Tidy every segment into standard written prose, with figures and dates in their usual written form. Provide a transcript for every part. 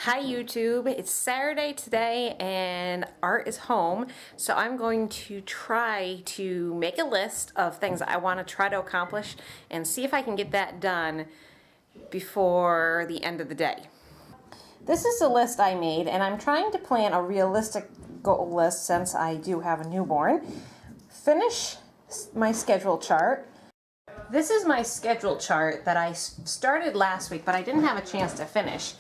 Hi YouTube, it's Saturday today and Art is home, so I'm going to try to make a list of things I want to try to accomplish and see if I can get that done before the end of the day. This is a list I made and I'm trying to plan a realistic goal list since I do have a newborn. Finish my schedule chart. This is my schedule chart that I started last week, but I didn't have a chance to finish.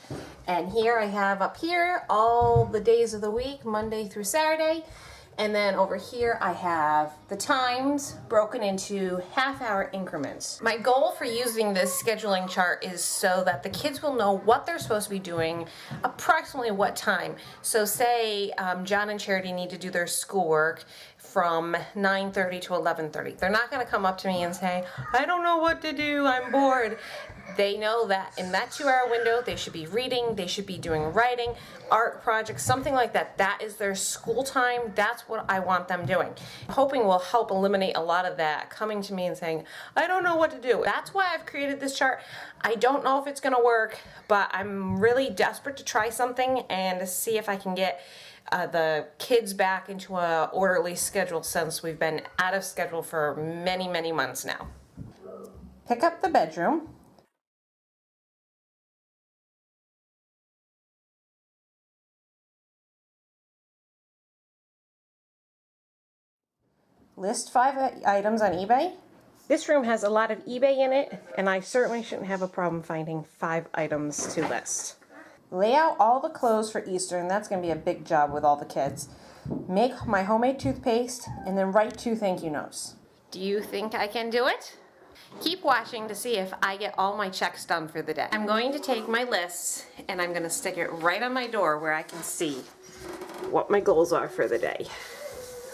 And here I have up here all the days of the week, Monday through Saturday. And then over here I have the times broken into half-hour increments. My goal for using this scheduling chart is so that the kids will know what they're supposed to be doing, approximately what time. So say John and Charity need to do their schoolwork from 9:30 to 11:30. They're not gonna come up to me and say, I don't know what to do, I'm bored. They know that in that 2-hour window, they should be reading, they should be doing writing, art projects, something like that. That is their school time. That's what I want them doing. Hoping will help eliminate a lot of that, coming to me and saying, I don't know what to do. That's why I've created this chart. I don't know if it's gonna work, but I'm really desperate to try something and to see if I can get the kids back into a orderly schedule since we've been out of schedule for many, many months now. Pick up the bedroom. List 5 items on eBay. This room has a lot of eBay in it, and I certainly shouldn't have a problem finding 5 items to list. Lay out all the clothes for Easter, and that's going to be a big job with all the kids. Make my homemade toothpaste, and then write 2 thank you notes. Do you think I can do it? Keep watching to see if I get all my checks done for the day. I'm going to take my list, and I'm going to stick it right on my door where I can see what my goals are for the day.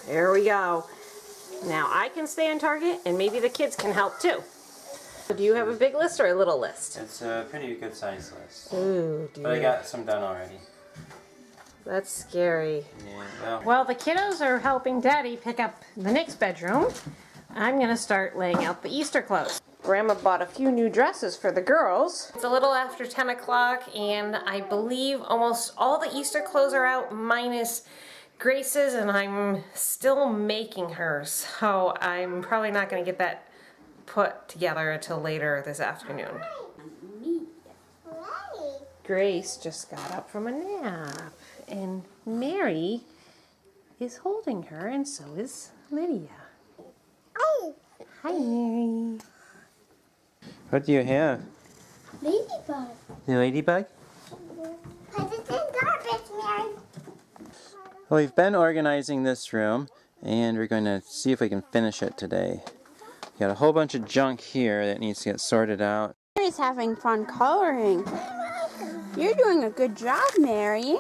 There we go. Now I can stay on target, and maybe the kids can help too. Do you have a big list or a little list? It's a pretty good size list. Ooh, dear. But I got some done already. That's scary. Yeah, well, the kiddos are helping Daddy pick up the next bedroom. I'm gonna start laying out the Easter clothes. Grandma bought a few new dresses for the girls. It's a little after 10 o'clock, and I believe almost all the Easter clothes are out minus Grace's, and I'm still making hers, so I'm probably not going to get that put together until later this afternoon. Grace just got up from a nap, and Mary is holding her, and so is Lydia. Hi, Mary. What do you have? Ladybug. The ladybug? Put it in garbage, Mary. Well, we've been organizing this room, and we're going to see if we can finish it today. We got a whole bunch of junk here that needs to get sorted out. Mary's having fun coloring. You're doing a good job, Mary.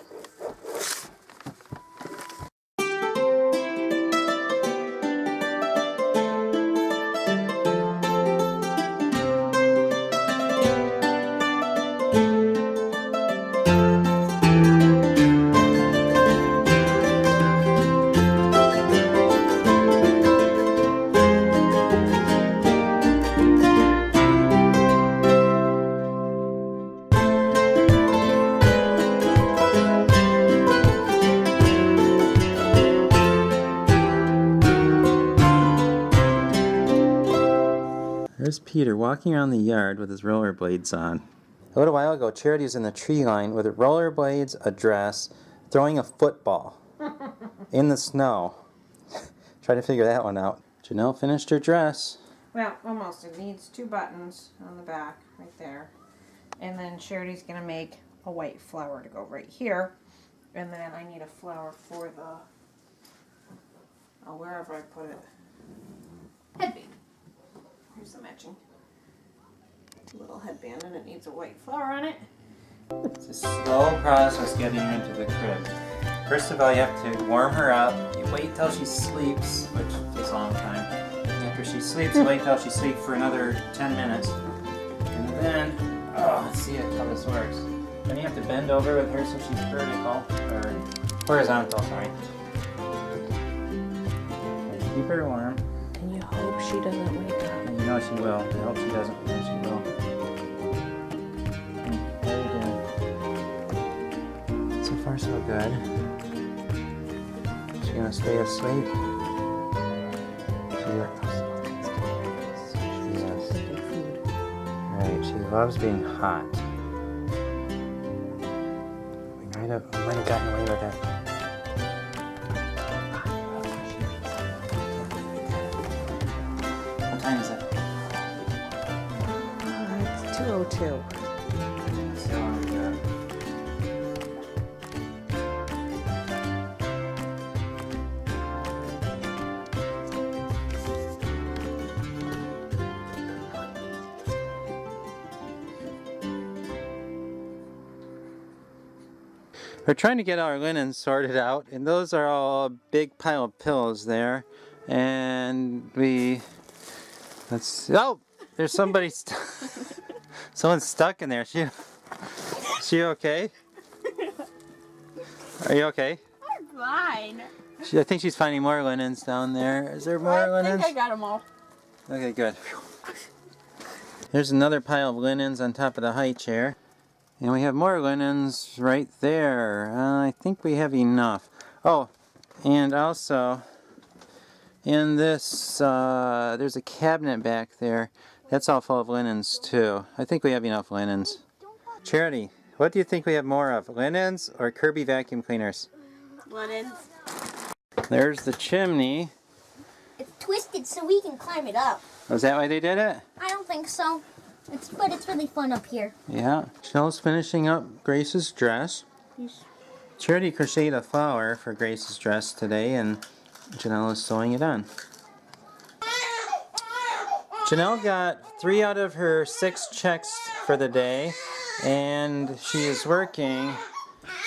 There's Peter walking around the yard with his rollerblades on. A little while ago, Charity was in the tree line with rollerblades, a dress, throwing a football in the snow. Try to figure that one out. Janelle finished her dress. Well, almost. It needs 2 buttons on the back, right there. And then Charity's going to make a white flower to go right here. And then I need a flower for the, wherever I put it, headband. Here's the matching little headband, and it needs a white flower on it. It's a slow process getting her into the crib. First of all, you have to warm her up. You wait till she sleeps, which takes a long time. And after she sleeps, you wait till she sleeps for another 10 minutes. And then, let's see how this works. Then you have to bend over with her so she's vertical, or horizontal, sorry. And keep her warm. And you hope she doesn't wake up. And you know she will. I hope she doesn't, but she will. How are you doing? far so good. She gonna stay asleep? Yes. Right, she loves being hot. We might have gotten away with it. What time is it? It's 2:02. We're trying to get our linen sorted out, and those are all a big pile of pillows there. And oh, there's somebody, someone's stuck in there. She okay? Are you okay? I'm fine. I think she's finding more linens down there. Is there more linens? I think I got them all. Okay, good. There's another pile of linens on top of the high chair. And we have more linens right there. I think we have enough. Oh, and also in this, there's a cabinet back there. That's all full of linens too. I think we have enough linens. Charity, what do you think we have more of? Linens or Kirby vacuum cleaners? Linens. There's the chimney. It's twisted so we can climb it up. Was that why they did it? I don't think so. But it's really fun up here. Yeah. Janelle's finishing up Grace's dress. Charity crocheted a flower for Grace's dress today, and Janelle is sewing it on. Janelle got 3 out of her 6 checks for the day, and she is working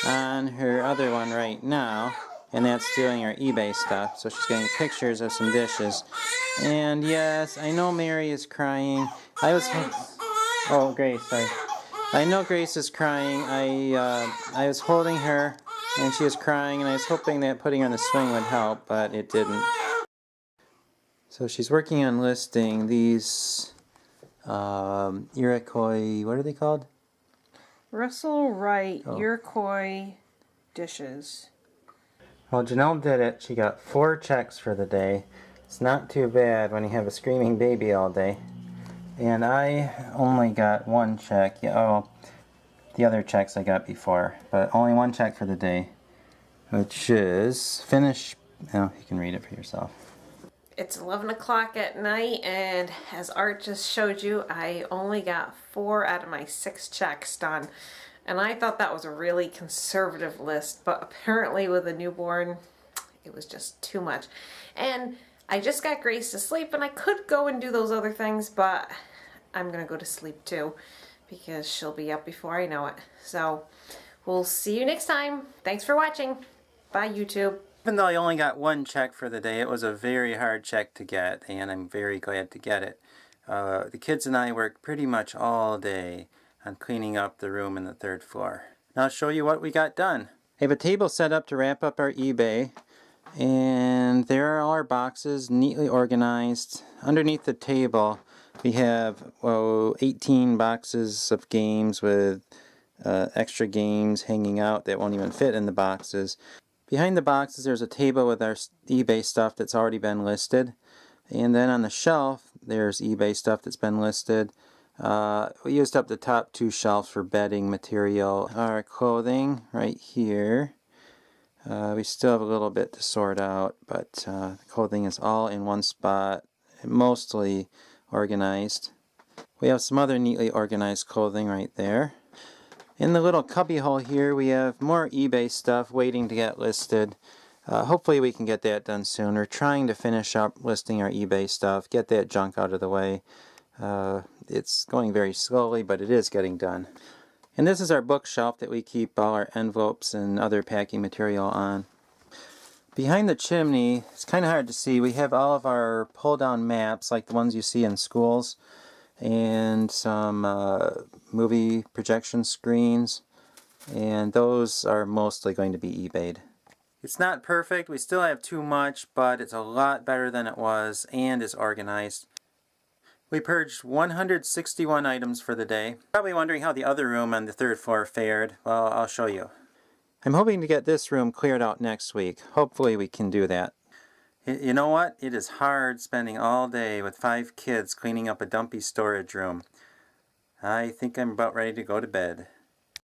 on her other one right now, and that's doing her eBay stuff. So she's getting pictures of some dishes. And yes, I know Mary is crying. Oh, Grace, sorry. I know Grace is crying. I was holding her, and she was crying, and I was hoping that putting her on the swing would help, but it didn't. So she's working on listing these Iroquois, what are they called? Russell Wright Iroquois dishes. Well, Janelle did it. She got 4 checks for the day. It's not too bad when you have a screaming baby all day. And I only got 1 check. Yeah, oh, the other checks I got before, but only 1 check for the day, which is finish. Oh, you can read it for yourself. It's 11 o'clock at night, and as Art just showed you, I only got 4 out of my 6 checks done. And I thought that was a really conservative list, but apparently with a newborn, it was just too much. And I just got Grace to sleep, and I could go and do those other things, but I'm gonna go to sleep too because she'll be up before I know it. So we'll see you next time. Thanks for watching. Bye, YouTube. Even though I only got 1 check for the day, it was a very hard check to get, and I'm very glad to get it. The kids and I worked pretty much all day on cleaning up the room in the 3rd floor. Now I'll show you what we got done. I have a table set up to wrap up our eBay. And there are all our boxes neatly organized. Underneath the table we have 18 boxes of games with extra games hanging out that won't even fit in the boxes. Behind the boxes there's a table with our eBay stuff that's already been listed. And then on the shelf there's eBay stuff that's been listed. We used up the top 2 shelves for bedding material. Our clothing right here. We still have a little bit to sort out, but the clothing is all in one spot, mostly organized. We have some other neatly organized clothing right there. In the little cubby hole here we have more eBay stuff waiting to get listed. Hopefully we can get that done soon. We're trying to finish up listing our eBay stuff, get that junk out of the way. It's going very slowly, but it is getting done. And this is our bookshelf that we keep all our envelopes and other packing material on. Behind the chimney, it's kind of hard to see, we have all of our pull-down maps like the ones you see in schools, and some movie projection screens, and those are mostly going to be eBayed. It's not perfect, we still have too much, but it's a lot better than it was and is organized. We purged 161 items for the day. Probably wondering how the other room on the 3rd floor fared. Well, I'll show you. I'm hoping to get this room cleared out next week. Hopefully we can do that. You know what? It is hard spending all day with 5 kids cleaning up a dumpy storage room. I think I'm about ready to go to bed.